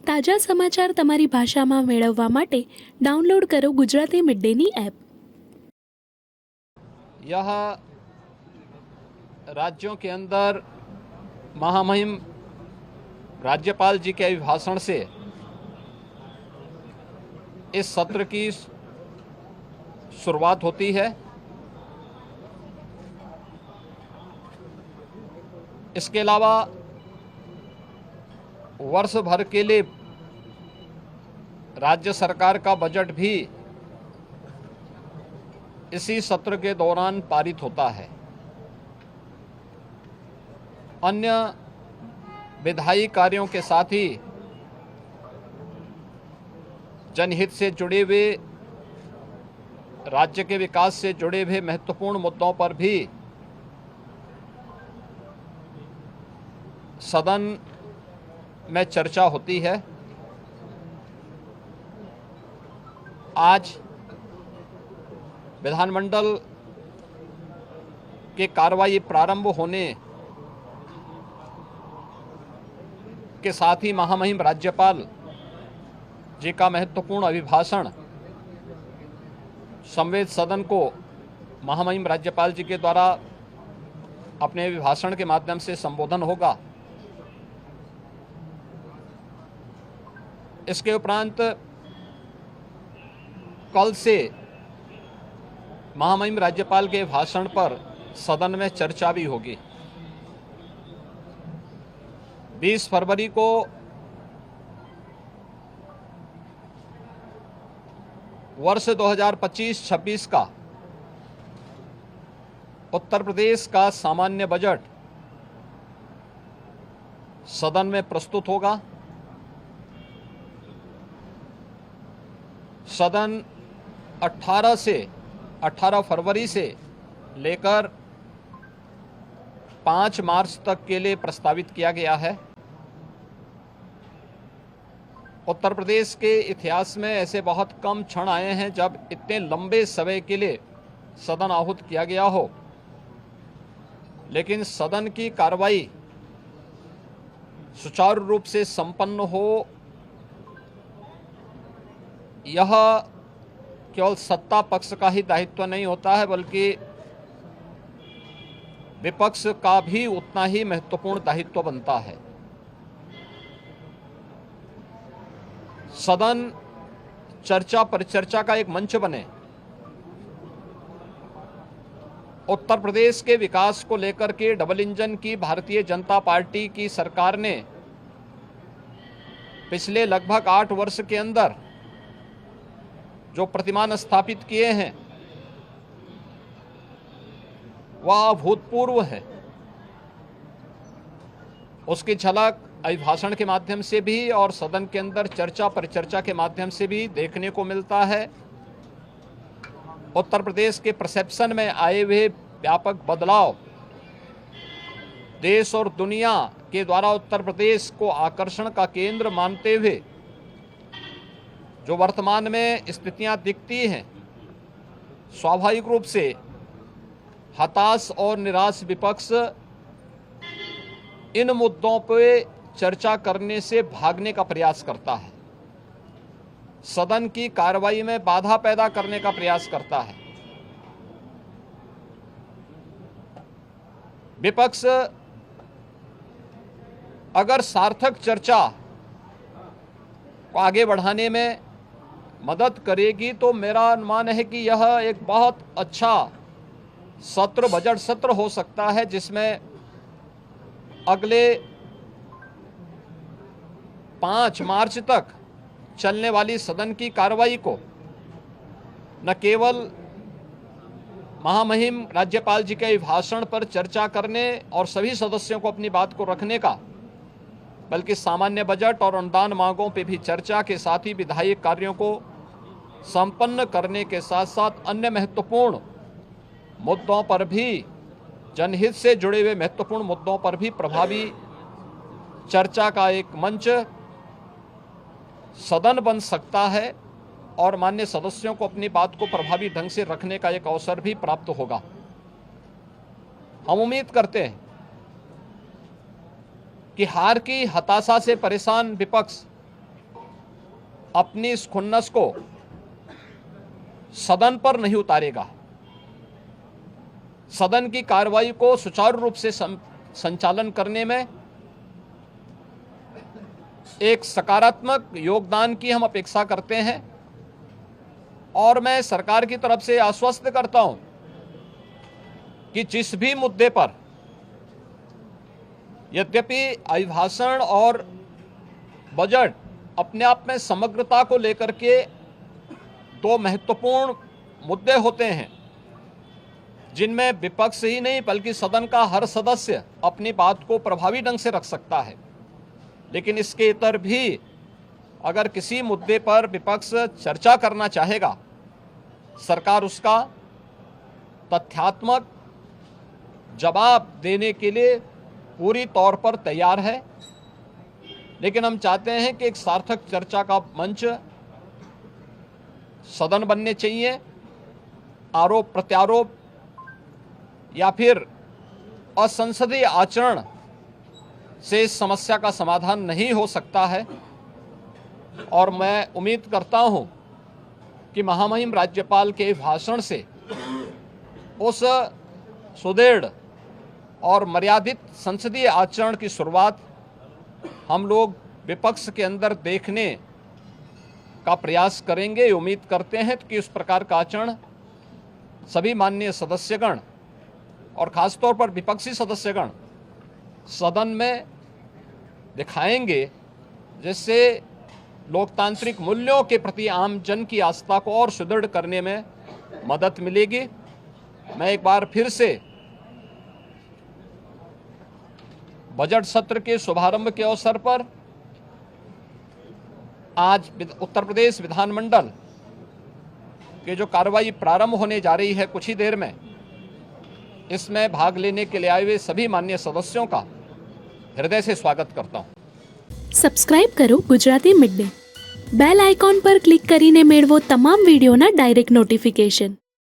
તાજા સમાચાર તમારી ભાષામાં મેળવવા માટે ડાઉનલોડ કરો ગુજરાતી મિડ ડેની એપ। यह राज्यों के अंदर महामहिम राज्यपाल जी के अभिभाषण से इस सत्र की शुरुआत होती है। इसके अलावा वर्ष भर के लिए राज्य सरकार का बजट भी इसी सत्र के दौरान पारित होता है। अन्य विधायी कार्यों के साथ ही जनहित से जुड़े हुए, राज्य के विकास से जुड़े हुए महत्वपूर्ण मुद्दों पर भी सदन में चर्चा होती है। आज विधानमंडल के कार्रवाई प्रारंभ होने के साथ ही महामहिम राज्यपाल जी का महत्वपूर्ण अभिभाषण संवेद सदन को महामहिम राज्यपाल जी के द्वारा अपने अभिभाषण के माध्यम से संबोधन होगा। इसके उपरांत कल से महामहिम राज्यपाल के भाषण पर सदन में चर्चा भी होगी। 20 फरवरी को वर्ष 2025-26 का उत्तर प्रदेश का सामान्य बजट सदन में प्रस्तुत होगा। सदन 18 फरवरी से लेकर 5 मार्च तक के लिए प्रस्तावित किया गया है। उत्तर प्रदेश के इतिहास में ऐसे बहुत कम क्षण आए हैं जब इतने लंबे समय के लिए सदन आहूत किया गया हो, लेकिन सदन की कार्रवाई सुचारू रूप से संपन्न हो, यह केवल सत्ता पक्ष का ही दायित्व नहीं होता है, बल्कि विपक्ष का भी उतना ही महत्वपूर्ण दायित्व बनता है। सदन चर्चा परिचर्चा का एक मंच बने। उत्तर प्रदेश के विकास को लेकर के डबल इंजन की भारतीय जनता पार्टी की सरकार ने पिछले लगभग 8 वर्ष के अंदर जो प्रतिमान स्थापित किए हैं वह अभूतपूर्व है। उसकी झलक अभिभाषण के माध्यम से भी और सदन के अंदर चर्चा परिचर्चा के माध्यम से भी देखने को मिलता है। उत्तर प्रदेश के परसेप्शन में आए हुए व्यापक बदलाव देश और दुनिया के द्वारा उत्तर प्रदेश को आकर्षण का केंद्र मानते हुए जो वर्तमान में स्थितियां दिखती हैं, स्वाभाविक रूप से हताश और निराश विपक्ष इन मुद्दों पे चर्चा करने से भागने का प्रयास करता है, सदन की कार्रवाई में बाधा पैदा करने का प्रयास करता है। विपक्ष अगर सार्थक चर्चा को आगे बढ़ाने में मदद करेगी तो मेरा अनुमान है कि यह एक बहुत अच्छा सत्र, बजट सत्र हो सकता है, जिसमें अगले 5 मार्च तक चलने वाली सदन की कार्रवाई को न केवल महामहिम राज्यपाल जी के अभिभाषण पर चर्चा करने और सभी सदस्यों को अपनी बात को रखने का, बल्कि सामान्य बजट और अनुदान मांगों पर भी चर्चा के साथ ही विधायी कार्यों को संपन्न करने के साथ साथ अन्य महत्वपूर्ण मुद्दों पर भी, जनहित से जुड़े हुए महत्वपूर्ण मुद्दों पर भी प्रभावी चर्चा का एक मंच सदन बन सकता है और माननीय सदस्यों को अपनी बात को प्रभावी ढंग से रखने का एक अवसर भी प्राप्त होगा। हम उम्मीद करते हैं कि हार की हताशा से परेशान विपक्ष अपनी इस खुन्नस को सदन पर नहीं उतारेगा, सदन की कार्रवाई को सुचारू रूप से संचालन करने में एक सकारात्मक योगदान की हम अपेक्षा करते हैं। और मैं सरकार की तरफ से आश्वस्त करता हूं कि जिस भी मुद्दे पर, यद्यपि अभिभाषण और बजट अपने आप में समग्रता को लेकर के दो महत्वपूर्ण मुद्दे होते हैं, जिनमें विपक्ष ही नहीं बल्कि सदन का हर सदस्य अपनी बात को प्रभावी ढंग से रख सकता है, लेकिन इसके इतर भी अगर किसी मुद्दे पर विपक्ष चर्चा करना चाहेगा, सरकार उसका तथ्यात्मक जवाब देने के लिए पूरी तौर पर तैयार है। लेकिन हम चाहते हैं कि एक सार्थक चर्चा का मंच सदन बनने चाहिए। आरोप प्रत्यारोप या फिर असंसदीय आचरण से इस समस्या का समाधान नहीं हो सकता है। और मैं उम्मीद करता हूं कि महामहिम राज्यपाल के भाषण से उस सुदृढ़ और मर्यादित संसदीय आचरण की शुरुआत हम लोग विपक्ष के अंदर देखने का प्रयास करेंगे। उम्मीद करते हैं कि उस प्रकार का आचरण सभी माननीय सदस्यगण और खासतौर पर विपक्षी सदस्यगण सदन में दिखाएंगे, जिससे लोकतांत्रिक मूल्यों के प्रति आम जन की आस्था को और सुदृढ़ करने में मदद मिलेगी। मैं एक बार फिर से बजट सत्र के शुभारंभ के अवसर पर आज उत्तर प्रदेश विधानमंडल के जो कार्रवाई प्रारंभ होने जा रही है कुछ ही देर में, इसमें भाग लेने के लिए आए हुए सभी माननीय सदस्यों का हृदय से स्वागत करता हूं। સબસ્ક્રાઇબ કરો Gujarati mid day. Bell icon પર ક્લિક કરીને મેળવો તમામ વિડીયોના ડાયરેક્ટ નોટિફિકેશન.